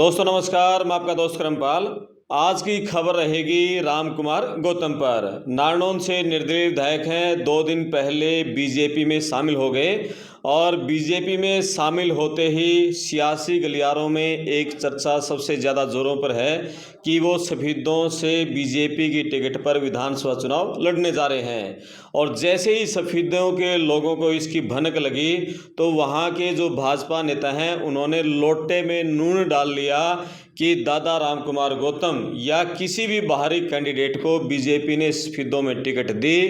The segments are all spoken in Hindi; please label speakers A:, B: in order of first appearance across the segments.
A: दोस्तों नमस्कार, मैं आपका दोस्त करमपाल। आज की खबर रहेगी राम कुमार गौतम पर। नारनौल से निर्दलीय विधायक हैं, 2 दिन पहले बीजेपी में शामिल हो गए और बीजेपी में शामिल होते ही सियासी गलियारों में एक चर्चा सबसे ज़्यादा जोरों पर है कि वो सफेदों से बीजेपी की टिकट पर विधानसभा चुनाव लड़ने जा रहे हैं। और जैसे ही सफेदों के लोगों को इसकी भनक लगी तो वहाँ के जो भाजपा नेता हैं उन्होंने लोटे में नून डाल लिया कि दादा राम कुमार गौतम या किसी भी बाहरी कैंडिडेट को बीजेपी ने सफेदों में टिकट दी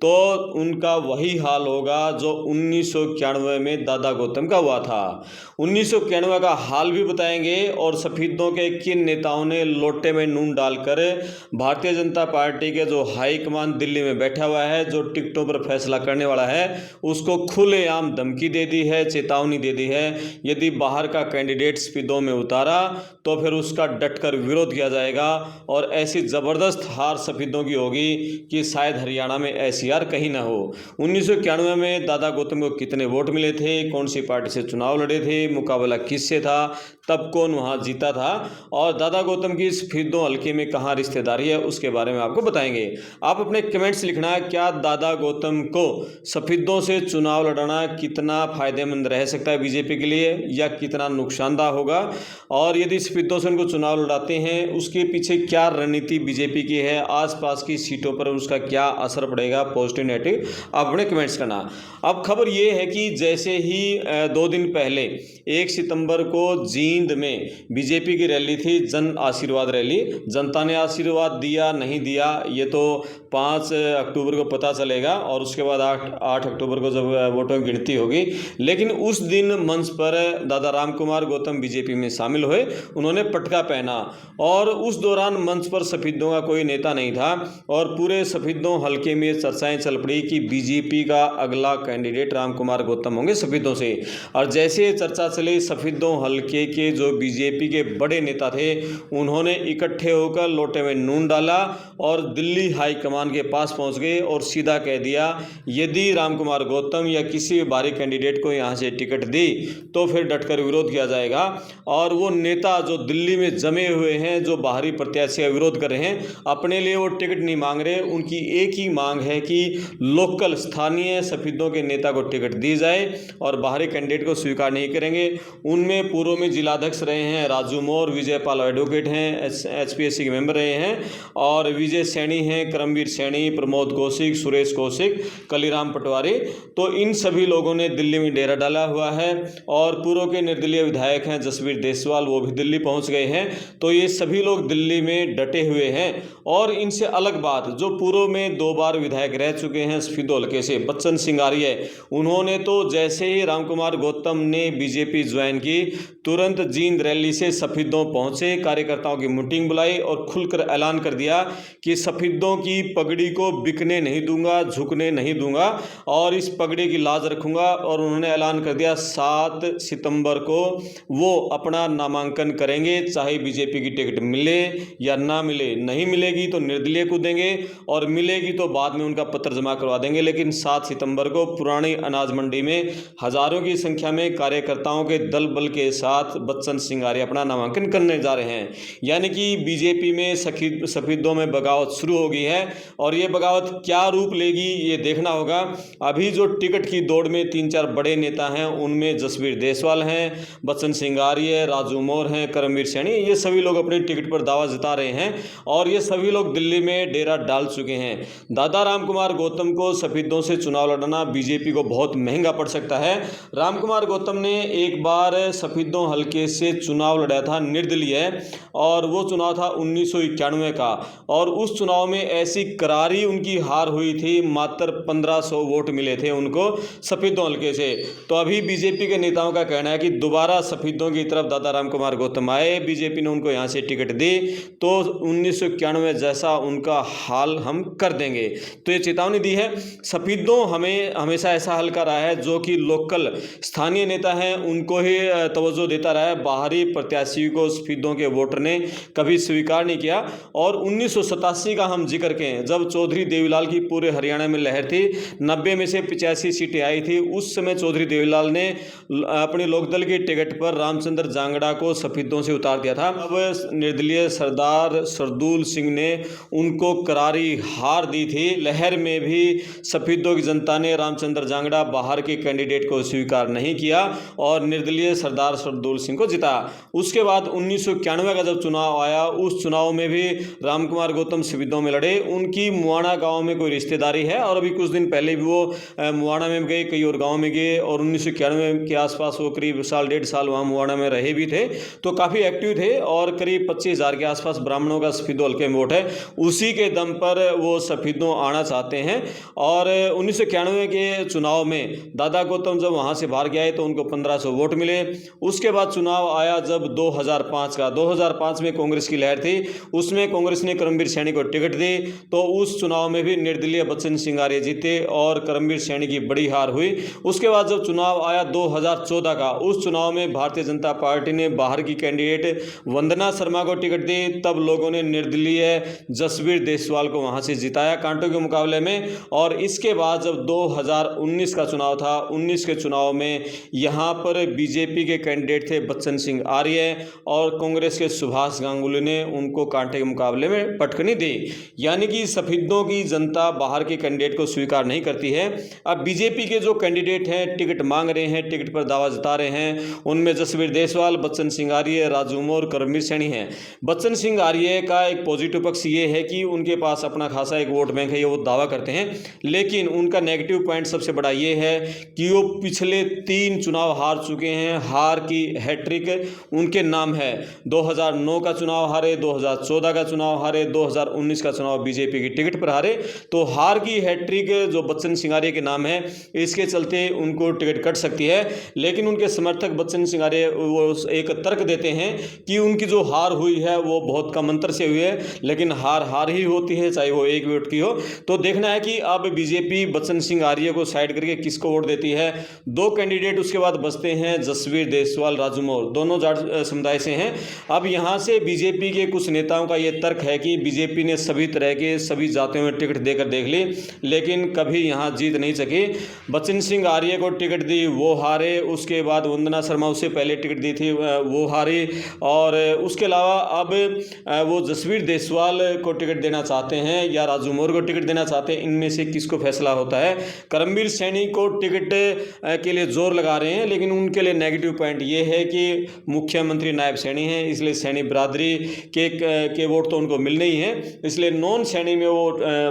A: तो उनका वही हाल होगा जो 1991 में दादा गौतम का हुआ था। 1991 का हाल भी बताएंगे और सफेदों के किन नेताओं ने लोटे में नून डालकर भारतीय जनता पार्टी के जो हाईकमान दिल्ली में बैठा हुआ है, जो टिकटों पर फैसला करने वाला है, उसको खुलेआम धमकी दे दी है, चेतावनी दे दी है। यदि बाहर का कैंडिडेट सफेदों में उतारा तो फिर उसका डटकर विरोध किया जाएगा और ऐसी ज़बरदस्त हार सफेदों की होगी कि शायद हरियाणा में ऐसी हार कहीं ना हो। 1991 में दादा गौतम को कितने वोट मिले थे, कौन सी पार्टी से चुनाव लड़े थे, मुकाबला किससे था, तब कौन वहाँ जीता था और दादा गौतम की सफेदों हल्के में कहाँ रिश्तेदारी है, उसके बारे में आपको बताएंगे। आप अपने कमेंट्स लिखना है, क्या दादा गौतम को सफेदों से चुनाव लड़ाना कितना फ़ायदेमंद रह सकता है बीजेपी के लिए या कितना नुकसानदाह होगा, और यदि सफेदों से उनको चुनाव लड़ाते हैं उसके पीछे क्या रणनीति बीजेपी की है, आसपास की सीटों पर उसका क्या असर पड़ेगा, पॉजिटिव नेगेटिव, आप अपने कमेंट्स करना। अब खबर ये है कि जैसे ही 2 दिन पहले 1 सितंबर को जींद में बीजेपी की रैली थी, जन आशीर्वाद रैली। जनता ने आशीर्वाद दिया नहीं दिया ये तो 5 अक्टूबर को पता चलेगा और उसके बाद 8 अक्टूबर को जब वोटों की गिनती होगी। लेकिन उस दिन मंच पर दादा राम कुमार गौतम बीजेपी में शामिल हुए, उन्होंने पटका पहना और उस दौरान मंच पर सफेदों का कोई नेता नहीं था और पूरे सफेदों हल्के में चर्चाएं चल पड़ी कि बीजेपी का अगला कैंडिडेट राम कुमार गौतम होंगे सफेदों से। और जैसे चर्चा चली, सफेदों हल्के के जो बीजेपी के बड़े नेता थे उन्होंने इकट्ठे होकर लोटे में नून डाला और दिल्ली हाईकमान के पास पहुंच गए और सीधा कह दिया यदि राम कुमार गौतम या किसी भी बाहरी कैंडिडेट को यहां से टिकट दी तो फिर डटकर विरोध किया जाएगा। और वो नेता जो दिल्ली में जमे हुए हैं, जो बाहरी प्रत्याशी का विरोध कर रहे हैं, अपने लिए वो टिकट नहीं मांग रहे, उनकी एक ही मांग है कि लोकल स्थानीय सफेदों के नेता को टिकट दी जाए और बाहरी कैंडिडेट को स्वीकार नहीं करेंगे। उनमें पूर्व में जिलाध्यक्ष रहे हैं राजू मोर, विजय पाल एडवोकेट हैं, HPSC के मेंबर रहे हैं, और विजय सैनी हैं, करमवीर सैनी, प्रमोद कौशिक, सुरेश कौशिक, कलीराम पटवारी। तो इन सभी लोगों ने दिल्ली में डेरा डाला हुआ है और पूर्व के निर्दलीय विधायक हैं जसवीर देसवाल, वो भी दिल्ली पहुंच गए हैं। तो ये सभी लोग दिल्ली में डटे हुए हैं। और इनसे अलग बात, जो पूर्व में 2 बार विधायक रह चुके हैं सफेदों हल्के से, बच्चन सिंगारिया, उन्होंने तो जैसे ही राम कुमार गौतम ने बीजेपी ज्वाइन की तुरंत जींद रैली से सफेदों पहुंचे, कार्यकर्ताओं की मीटिंग बुलाई और खुलकर ऐलान कर दिया कि सफेदों की पगड़ी को बिकने नहीं दूंगा, झुकने नहीं दूंगा और इस पगड़ी की लाज रखूंगा। और उन्होंने ऐलान कर दिया 7 सितंबर को वो अपना नामांकन करेंगे, चाहे बीजेपी की टिकट मिले या ना मिले। नहीं मिलेगी तो निर्दलीय को देंगे और मिलेगी तो बाद में उनका पत्र जमा करवा देंगे। लेकिन 7 सितंबर को पुरानी अनाज मंडी में हजारों की संख्या में कार्यकर्ताओं के दल बल के साथ बच्चन सिंगारिया अपना नामांकन करने जा रहे हैं। यानी कि बीजेपी में सफेदों में बगावत शुरू हो गई है और ये बगावत क्या रूप लेगी ये देखना होगा। अभी जो टिकट की दौड़ में 3-4 बड़े नेता हैं उनमें जसवीर देसवाल हैं, बच्चन सिंगारिया, राजू मोर हैं, करमवीर सैनी, ये सभी लोग अपनी टिकट पर दावा जता रहे हैं और ये सभी लोग दिल्ली में डेरा डाल चुके हैं। दादा राम कुमार गौतम को सफेदों से चुनाव लड़ना बीजेपी को बहुत महंगा पड़ सकता है। राम कुमार गौतम ने एक बार सफेदों हल्के से चुनाव लड़ा था निर्दलीय, और वो चुनाव था 1991 का, और उस चुनाव में ऐसी करारी उनकी हार हुई थी, मात्र 1500 वोट मिले थे उनको सफेदों हल्के से। तो अभी बीजेपी के नेताओं का कहना है कि दोबारा सफेदों की तरफ दादा राम कुमार गौतम आए, बीजेपी ने उनको यहाँ से टिकट दी तो 1991 जैसा उनका हाल हम कर देंगे। तो ये चेतावनी दी है। सफेदों हमें हमेशा ऐसा हल कर रहा है, जो कि लोकल स्थानीय नेता हैं उनको ही तवज्जो देता रहा है। बाहरी प्रत्याशी को सफेदों के वोटर ने कभी स्वीकार नहीं किया। और 1987 का हम जिक्र करें, जब चौधरी देवीलाल की पूरे हरियाणा में लहर थी, 90 में से 85 सीटें आई थी, उस समय चौधरी देवीलाल ने अपने लोकदल की टिकट पर रामचंद्र जांगड़ा को सफेदों से उतार दिया था। अब निर्दलीय सरदार सरदूल सिंह ने उनको करारी हार दी थी। लहर में भी सफेदों की जनता ने रामचंद्र जांगड़ा बाहर के कैंडिडेट को स्वीकार नहीं किया और निर्दलीय सरदार सरदूल सिंह को जिता। उसके बाद 1991 का जब चुनाव आया, उस चुनाव में भी रामकुमार गौतम सफेदों में लड़े। उनकी मुआना गांव में कोई रिश्तेदारी है और अभी कुछ दिन पहले भी वो मुआना में गए, कई और गांव में गए और 1991 के आसपास वो करीब साल 1.5 साल वहाँ मुआना में रहे भी थे, तो काफ़ी एक्टिव थे और करीब 25,000 के आसपास ब्राह्मणों का सफेदों हल्के में वोट है। उसी के दम पर वो सफेदों आना चाहते हैं। और 1991 के चुनाव में दादा गौतम जब वहाँ से बाहर गए तो उनको 1500 वोट मिले। उसके बाद चुनाव आया जब 2005 का, 2005 में कांग्रेस की लहर थी, उसमें कांग्रेस ने करमबीर सैनी को टिकट दी, तो उस चुनाव में भी निर्दलीय बच्चन सिंह आर्य जीते और करमबीर सैनी की बड़ी हार हुई। उसके बाद जब चुनाव आया 2014 का, उस चुनाव में भारतीय जनता पार्टी ने बाहर की कैंडिडेट वंदना शर्मा को टिकट दी, तब लोगों ने निर्दलीय जसवीर देसवाल को वहां से जिताया कांटों के मुकाबले में। और इसके बाद जब 2019 का चुनाव था, 19 के चुनाव में यहां पर बीजेपी के कैंडिडेट थे बच्चन सिंह आर्य और कांग्रेस के सुभाष गांगुली ने उनको कांटे के मुकाबले में पटकनी दी। यानी कि सफेदों की जनता बाहर के कैंडिडेट को स्वीकार नहीं करती है। अब बीजेपी के जो कैंडिडेट हैं टिकट मांग रहे हैं, टिकट पर दावा जता रहे हैं, उनमें जसवीर देसवाल, बच्चन सिंह आर्य, राजू मोर, करमबीर सैनी हैं। बच्चन सिंह आर्य का एक पॉजिटिव पक्ष ये है कि उनके पास अपना खासा एक वोट बैंक है, ये वो दावा करते हैं, लेकिन उनका नेगेटिव पॉइंट सबसे बड़ा ये है कि वो पिछले 3 चुनाव हार चुके हैं। हार की हैट्रिक उनके नाम है। 2009 का चुनाव हारे, 2014 का चुनाव हारे, 2019 का चुनाव बीजेपी की टिकट पर हारे। तो हार की हैट्रिक जो बच्चन सिंह आर्य के नाम है, इसके चलते उनको टिकट कट सकती है। लेकिन उनके समर्थक बच्चन सिंह आर्य वो एक तर्क देते हैं कि उनकी जो हार हुई है वो बहुत कम अंतर से हुई है, लेकिन हार हार ही होती है, चाहे वो 1 वोट की हो। तो देखना है कि अब बीजेपी बच्चन सिंह आर्य को साइड करके किसको वोट देती है। 2 कैंडिडेट उसके बाद बचते हैं, जसवीर देसवाल, राजू मोर, दोनों जाट समुदाय से हैं। अब यहाँ से बीजेपी के कुछ नेताओं का ये तर्क है कि बीजेपी ने सभी तरह के सभी जातियों में टिकट देकर देख ली, लेकिन कभी यहाँ जीत नहीं सकी। बच्चन सिंह आर्य को टिकट दी, वो हारे। उसके बाद वंदना शर्मा, उससे पहले टिकट दी थी, वो हारी। और उसके अलावा अब वो जसवीर देसवाल को टिकट देना चाहते हैं या राजू मोर को टिकट देना चाहते हैं, इनमें से किसको फैसला होता है। करमबीर सैनी को टिकट के लिए जोर लगा रहे हैं, लेकिन उनके लिए नेगेटिव पॉइंट ये है कि मुख्यमंत्री नायब सैनी हैं, इसलिए सैनी बिरादरी के वोट तो उनको मिलने ही हैं, इसलिए नॉन सैनी में वो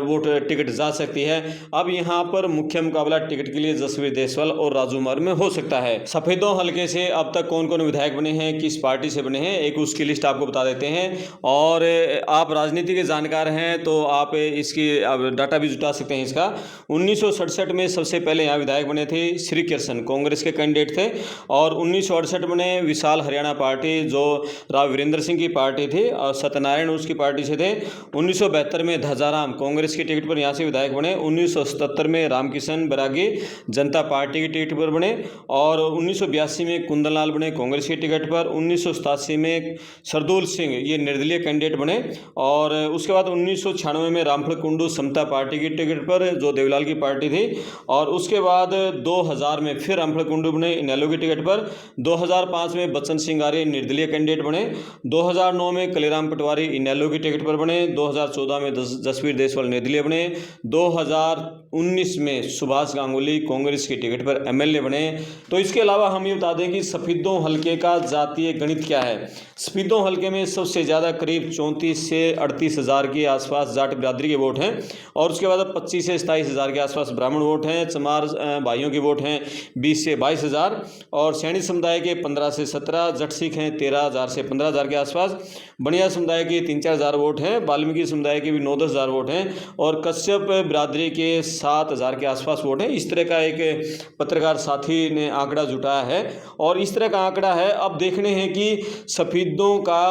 A: वोट टिकट जा सकती है। अब यहाँ पर मुख्य मुकाबला टिकट के लिए जसवीर देसवाल और राजू मोर में हो सकता है। सफेदों हल्के से अब तक कौन कौन विधायक बने हैं, किस पार्टी से बने हैं, एक उसकी लिस्ट आपको बता देते हैं। और आप राजनीति के जानकार हैं तो आप इसकी डाटा भी जुटा सकते हैं इसका। 1967 में सबसे पहले यहाँ विधायक बने थे श्री कृष्ण, कांग्रेस के कैंडिडेट थे। और 1968 में विशाल हरियाणा पार्टी जो राव वीरेंद्र सिंह की पार्टी थी और सत्यनारायण उसकी पार्टी से थे। 1972 में ध्वजाराम कांग्रेस की टिकट पर यहाँ से विधायक बने। 1977 में रामकिशन बैरागी जनता पार्टी की टिकट पर बने। और 1982 में कुंदनलाल बने कांग्रेस की टिकट पर। 1987 में सरदूल सिंह ये निर्दलीय कैंडिडेट बने। और उसके बाद 1996 में रामफल कुंडू समता पार्टी की टिकट पर, जो देवीलाल की पार्टी थी। और उसके बाद 2000 में फिर रामफल कुंडू बने इनेलो की टिकट पर। 2005 में बच्चन सिंह आर्य निर्दलीय कैंडिडेट बने। 2009 में कलीराम पटवारी इनेलो की टिकट पर बने। 2014 में जसवीर देसवाल निर्दलीय बने। 2019 में सुभाष गांगुली कांग्रेस की टिकट पर एमएलए बने। तो इसके अलावा हम ये बता दें कि सफेदों हल्के का जातीय गणित क्या है। सफेदों हल्के में सबसे ज़्यादा करीब 34 से 38 हज़ार के आसपास जाट बिरादरी के वोट हैं। और उसके बाद 25 से 27 हज़ार के आसपास ब्राह्मण वोट हैं। चमार भाइयों के वोट हैं 20 से 22 हज़ार। और सैनी समुदाय के 15 से 17, जट सिख हैं 13,000 से 15,000 के आसपास। बनिया समुदाय के 3-4 हज़ार वोट हैं। वाल्मीकि समुदाय के भी 9-10 हज़ार वोट हैं। और कश्यप बिरादरी के 7,000 के आसपास वोट हैं। इस तरह का एक पत्रकार साथी ने आंकड़ा जुटाया है और इस तरह का आंकड़ा है। अब देखने हैं कि सफेदों का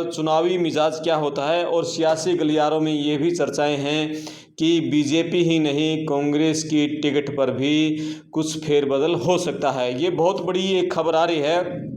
A: चुनावी मिजाज क्या होता है। और सियासी गलियारों में ये भी चर्चाएं हैं कि बीजेपी ही नहीं कांग्रेस की टिकट पर भी कुछ फेरबदल हो सकता है। ये बहुत बड़ी एक खबर आ रही है,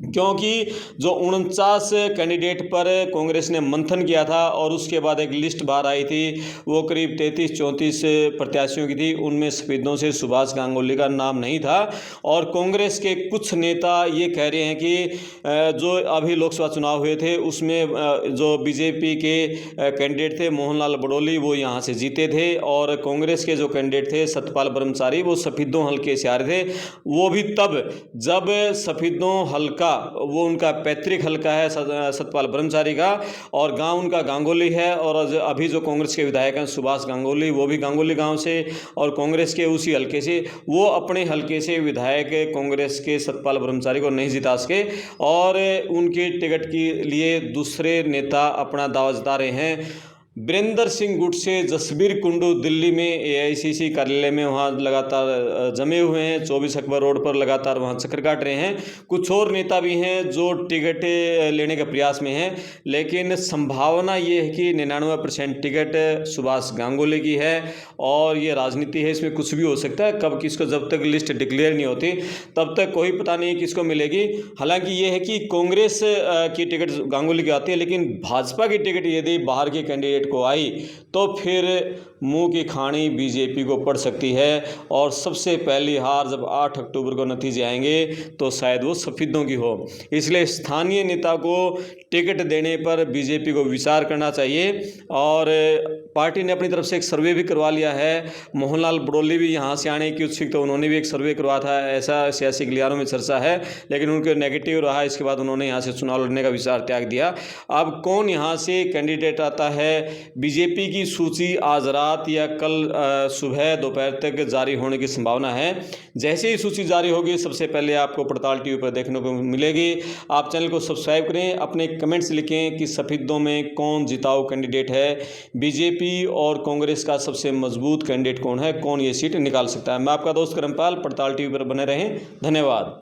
A: क्योंकि जो 49 कैंडिडेट पर कांग्रेस ने मंथन किया था और उसके बाद एक लिस्ट बाहर आई थी, वो करीब 33-34 प्रत्याशियों की थी। उनमें सफेदों से सुभाष गांगुली का नाम नहीं था। और कांग्रेस के कुछ नेता ये कह रहे हैं कि जो अभी लोकसभा चुनाव हुए थे उसमें जो बीजेपी के कैंडिडेट थे मोहनलाल बड़ोली, वो यहाँ से जीते थे, और कांग्रेस के जो कैंडिडेट थे सतपाल ब्रह्मचारी, वो सफेदों हल्के से आ रहे थे। वो भी तब जब सफेदों हल्का, वो उनका पैतृक हल्का है सतपाल ब्रह्मचारी का, और गांव उनका गांगुली है। और अभी जो कांग्रेस के विधायक हैं सुभाष गांगुली, वो भी गांगुली गांव से और कांग्रेस के उसी हल्के से, वो अपने हल्के से विधायक कांग्रेस के सतपाल ब्रह्मचारी को नहीं जिता सके, और उनकी टिकट के लिए दूसरे नेता अपना दावा जता रहे हैं। वीरेंद्र सिंह गुट से जसबीर कुंडू दिल्ली में एआईसीसी कार्यालय में वहाँ लगातार जमे हुए हैं, 24 अकबर रोड पर लगातार वहाँ चक्कर काट रहे हैं। कुछ और नेता भी हैं जो टिकट लेने के प्रयास में हैं, लेकिन संभावना ये है कि 99% टिकट सुभाष गांगुली की है। और ये राजनीति है, इसमें कुछ भी हो सकता है। कब किसको, जब तक लिस्ट डिक्लेयर नहीं होती तब तक कोई पता नहीं किसको मिलेगी। हालांकि ये है कि कांग्रेस की टिकट गांगुली की आती है, लेकिन भाजपा की टिकट यदि बाहर के कैंडिडेट को आई तो फिर मुंह की खानी बीजेपी को पड़ सकती है। और सबसे पहली हार जब 8 अक्टूबर को नतीजे आएंगे तो शायद वो सफेदों की हो। इसलिए स्थानीय नेता को टिकट देने पर बीजेपी को विचार करना चाहिए। और पार्टी ने अपनी तरफ से एक सर्वे भी करवा लिया है। मोहनलाल बड़ोली भी यहाँ से आने की उत्सुक, तो उन्होंने भी एक सर्वे करवाया था, ऐसा सियासी गलियारों में चर्चा है, लेकिन उनके नेगेटिव रहा। इसके बाद उन्होंने यहाँ से चुनाव लड़ने का विचार त्याग दिया। अब कौन यहाँ से कैंडिडेट आता है, बीजेपी की सूची आज रात या कल सुबह दोपहर तक जारी होने की संभावना है। जैसे ही सूची जारी होगी सबसे पहले आपको पड़ताल टीवी पर देखने को मिलेगी। आप चैनल को सब्सक्राइब करें, अपने कमेंट्स लिखें कि सफेदों में कौन जिताऊ कैंडिडेट है, बीजेपी और कांग्रेस का सबसे मजबूत कैंडिडेट कौन है, कौन ये सीट निकाल सकता है। मैं आपका दोस्त करमपाल, पड़ताल टीवी पर बने रहें। धन्यवाद।